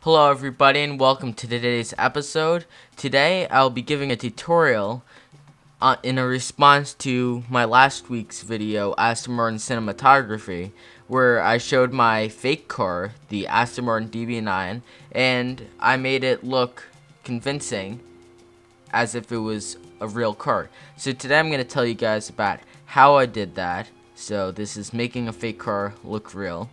Hello everybody and welcome to today's episode. Today I'll be giving a tutorial in a response to my last week's video, Aston Martin Cinematography, where I showed my fake car, the Aston Martin DB9, and I made it look convincing as if it was a real car. So today I'm going to tell you guys about how I did that. So this is making a fake car look real.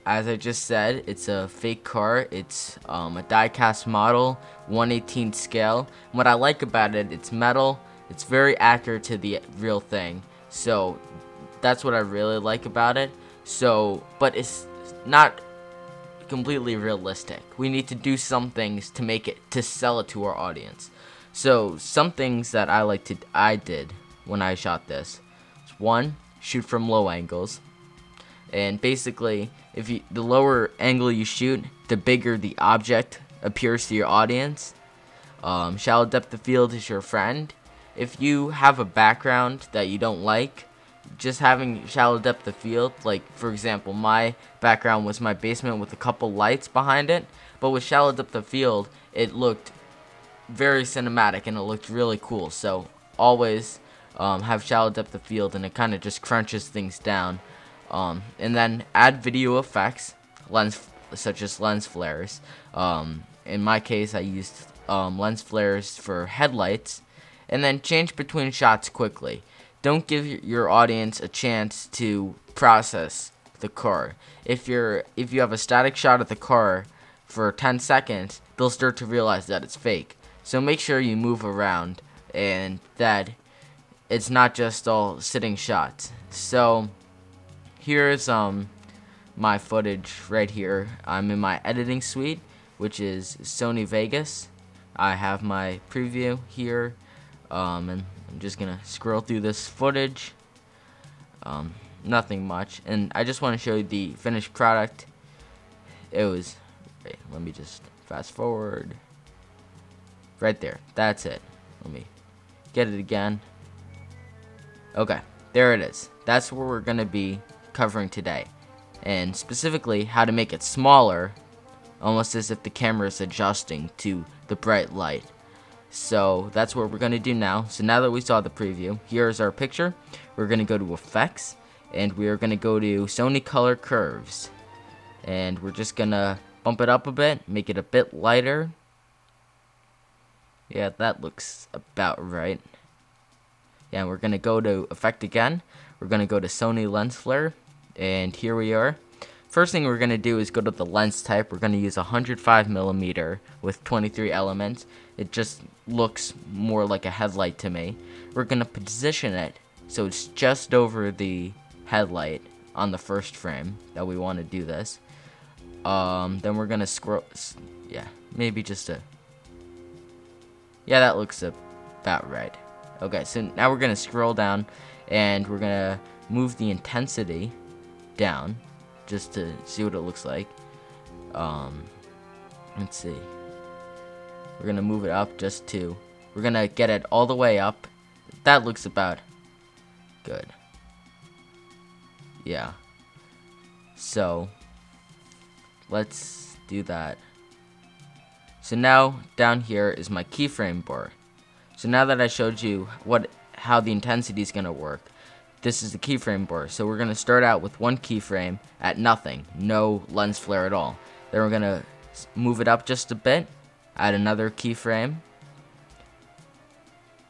As I just said, it's a fake car. It's a die-cast model, 1/18 scale. What I like about it, it's metal. It's very accurate to the real thing. So that's what I really like about it. But it's not completely realistic. We need to do some things to make it, to sell it to our audience. So some things that I did when I shot this. One, shoot from low angles. And basically, the lower angle you shoot, the bigger the object appears to your audience. Shallow depth of field is your friend. If you have a background that you don't like, just having shallow depth of field, like for example, my background was my basement with a couple lights behind it, but with shallow depth of field, it looked very cinematic and it looked really cool. So always have shallow depth of field, and it kind of just crunches things down. And then add video effects, such as lens flares. In my case, I used lens flares for headlights, and then change between shots quickly. Don't give your audience a chance to process the car. If you have a static shot of the car for 10 seconds, they'll start to realize that it's fake. So make sure you move around and that it's not just all sitting shots. So here's my footage right here. I'm in my editing suite, which is Sony Vegas. I have my preview here, and I'm just gonna scroll through this footage. Nothing much, and I just want to show you the finished product. Wait, let me just fast forward. Right there, that's it. Let me get it again. Okay, there it is. That's where we're gonna be covering today, and specifically how to make it smaller, almost as if the camera is adjusting to the bright light. So that's what we're going to do now. So now that we saw the preview, here's our picture. We're going to go to effects, and we are going to go to Sony Color Curves, and we're just going to bump it up a bit, make it a bit lighter. Yeah, that looks about right. Yeah, we're going to go to effect again. We're going to go to Sony Lens Flare, and here we are. First thing we're going to do is go to the lens type. We're going to use 105mm with 23 elements. It just looks more like a headlight to me. We're going to position it so it's just over the headlight on the first frame that we want to do this. Then we're going to scroll. Yeah, maybe just a. Yeah, that looks about right. Okay, so now we're going to scroll down, and we're going to move the intensity down just to see what it looks like. Let's see. We're going to move it up we're going to get it all the way up. That looks about good. Yeah. So, let's do that. So now, down here is my keyframe bar. So now that I showed you how the intensity is going to work, this is the keyframe bar. So we're going to start out with one keyframe at nothing, no lens flare at all. Then we're going to move it up just a bit, add another keyframe.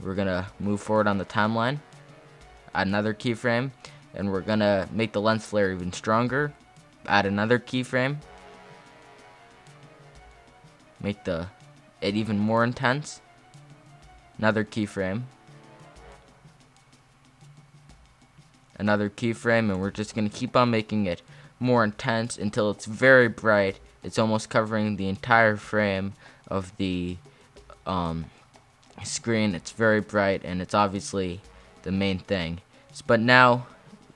We're going to move forward on the timeline, add another keyframe, and we're going to make the lens flare even stronger, add another keyframe, make it even more intense, another keyframe, another keyframe, and we're just going to keep on making it more intense until it's very bright. It's almost covering the entire frame of the screen. It's very bright, and it's obviously the main thing. But now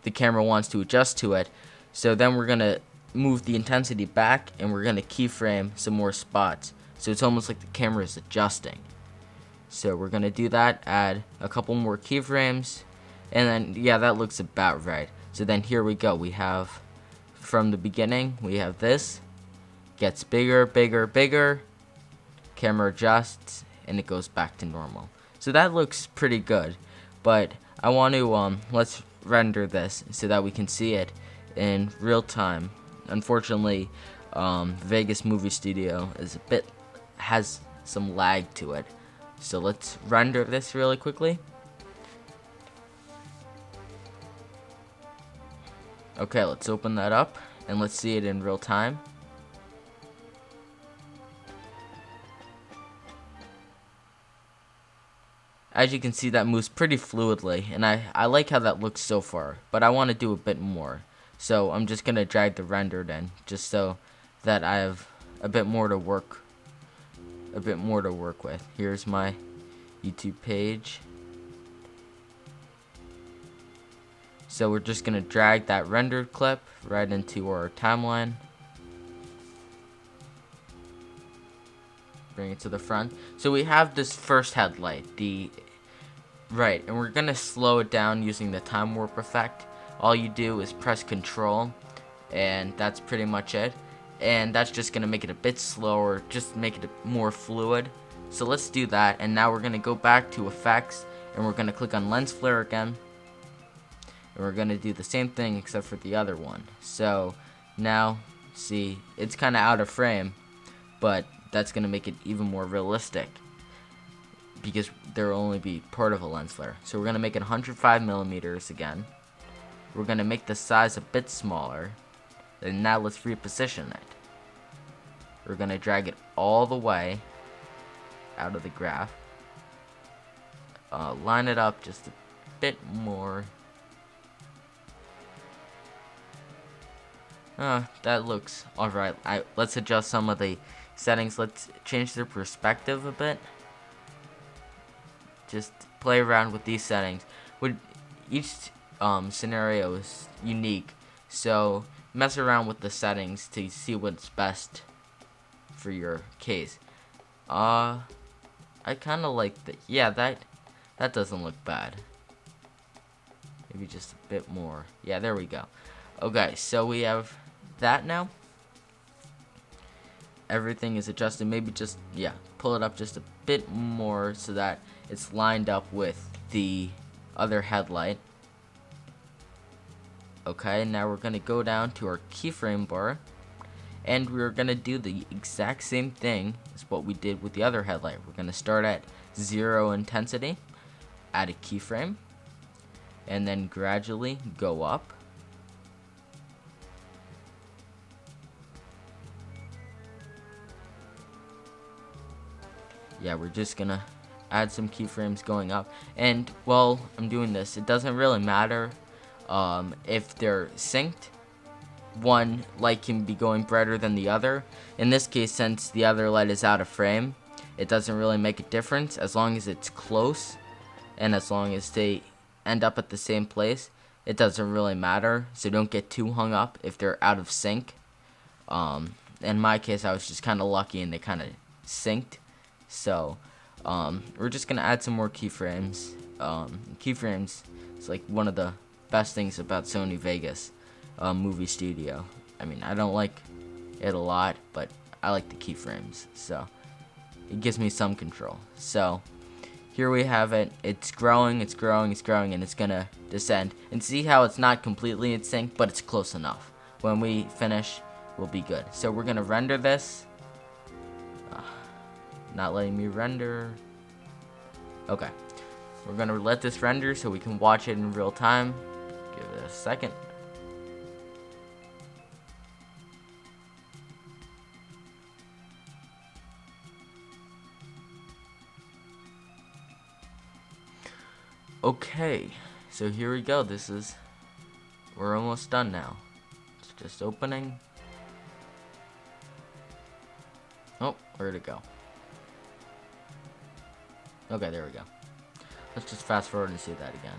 the camera wants to adjust to it, so then we're going to move the intensity back, and we're going to keyframe some more spots. So it's almost like the camera is adjusting. So we're going to do that, add a couple more keyframes, and then, yeah, that looks about right. So then here we go. We have, from the beginning, we have this, gets bigger, bigger, bigger. Camera adjusts, and it goes back to normal. So that looks pretty good. But I want to, let's render this so that we can see it in real time. Unfortunately, Vegas Movie Studio has some lag to it. So let's render this really quickly. Okay, let's open that up and let's see it in real time. As you can see, that moves pretty fluidly, and I like how that looks so far, but I want to do a bit more. So I'm just going to drag the rendered in, just so that I have a bit more to work with. Here's my YouTube page. So we're just going to drag that rendered clip right into our timeline. Bring it to the front. So we have this first headlight, and we're going to slow it down using the time warp effect. All you do is press Control, and that's pretty much it. And that's just going to make it a bit slower, just make it more fluid. So let's do that, and now we're going to go back to Effects, and we're going to click on Lens Flare again. And we're going to do the same thing except for the other one. So now, see, it's kind of out of frame, but that's going to make it even more realistic because there will only be part of a lens flare. So we're going to make it 105 millimeters again. We're going to make the size a bit smaller. And now let's reposition it. We're going to drag it all the way out of the graph. Line it up just a bit more. That looks alright. Let's adjust some of the settings. Let's change the perspective a bit. Just play around with these settings. Each scenario is unique, so mess around with the settings to see what's best for your case. I kind of like that. Yeah, that doesn't look bad. Maybe just a bit more. Yeah, there we go. Okay, so we have that now. Everything is adjusted. Maybe just, yeah, pull it up just a bit more so that it's lined up with the other headlight. Okay, now we're going to go down to our keyframe bar, and we're going to do the exact same thing as what we did with the other headlight. We're going to start at 0 intensity, add a keyframe, and then gradually go up. Yeah, we're just gonna add some keyframes going up, and while I'm doing this, it doesn't really matter if they're synced. One light can be going brighter than the other. In this case, since the other light is out of frame, it doesn't really make a difference as long as it's close, and as long as they end up at the same place, it doesn't really matter. So don't get too hung up if they're out of sync. In my case, I was just kind of lucky and they kind of synced. So we're just gonna add some more keyframes. Keyframes is like one of the best things about Sony Vegas Movie Studio. I mean, I don't like it a lot, but I like the keyframes, so it gives me some control. So here we have it. It's growing, it's growing, it's growing, and it's gonna descend. And see how it's not completely in sync, but it's close enough. When we finish, we'll be good. So we're gonna render this. Not letting me render. Okay, we're gonna let this render so we can watch it in real time. Give it a second. Okay, so here we go. We're almost done now. It's just opening. Oh, where'd it go? Okay, there we go. Let's just fast forward and see that again.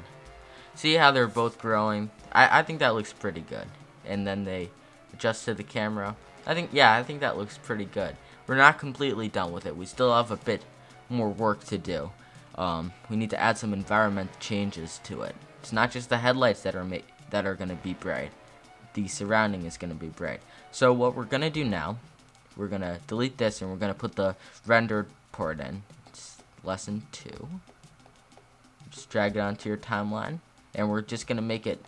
See how they're both growing? I think that looks pretty good. And then they adjust to the camera. I think that looks pretty good. We're not completely done with it. We still have a bit more work to do. We need to add some environment changes to it. It's not just the headlights that are going to be bright. The surrounding is going to be bright. So what we're going to do now, we're gonna delete this and we're gonna put the rendered part in. It's lesson 2. Just drag it onto your timeline, and we're just gonna make it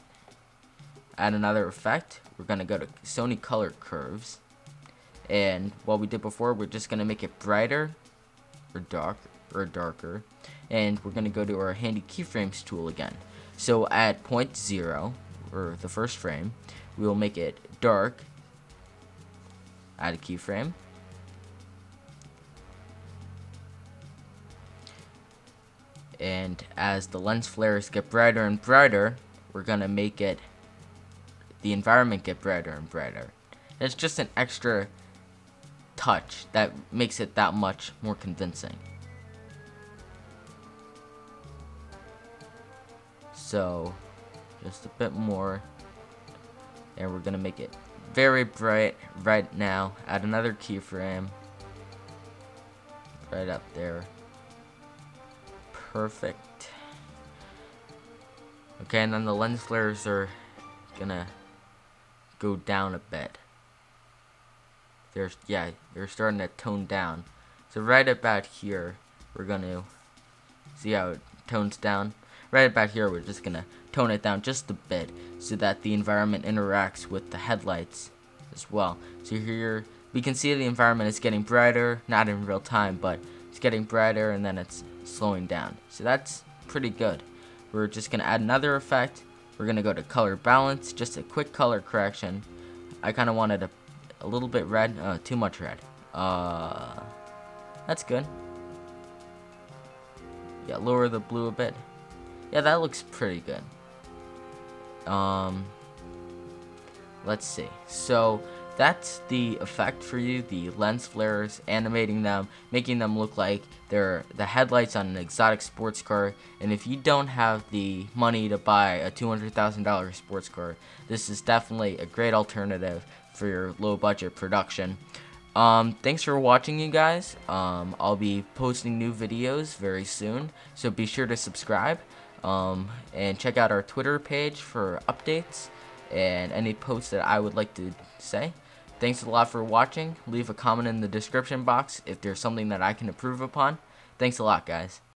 add another effect. We're gonna go to Sony Color Curves, and what we did before, we're just gonna make it brighter or darker, and we're gonna go to our handy keyframes tool again. So at point 0, or the first frame, we will make it dark, add a keyframe, and as the lens flares get brighter and brighter, we're gonna make the environment get brighter and brighter. And it's just an extra touch that makes it that much more convincing. So just a bit more, and we're gonna make it very bright right now. Add another keyframe right up there. Perfect. Okay, and then the lens flares are gonna go down a bit. They're starting to tone down. So right about here, we're gonna see how it tones down. Right about here, we're just gonna tone it down just a bit so that the environment interacts with the headlights as well. So here we can see the environment is getting brighter, not in real time, but it's getting brighter and then it's slowing down. So that's pretty good. We're just gonna add another effect. We're gonna go to color balance, just a quick color correction. I kind of wanted a little bit red, too much red. That's good. Yeah, lower the blue a bit. Yeah, that looks pretty good. Let's see. So that's the effect for you, the lens flares, animating them, making them look like they're the headlights on an exotic sports car. And if you don't have the money to buy a $200,000 sports car, this is definitely a great alternative for your low budget production. Thanks for watching, you guys. I'll be posting new videos very soon, so be sure to subscribe. And check out our Twitter page for updates and any posts that I would like to say. Thanks a lot for watching. Leave a comment in the description box if there's something that I can improve upon. Thanks a lot, guys.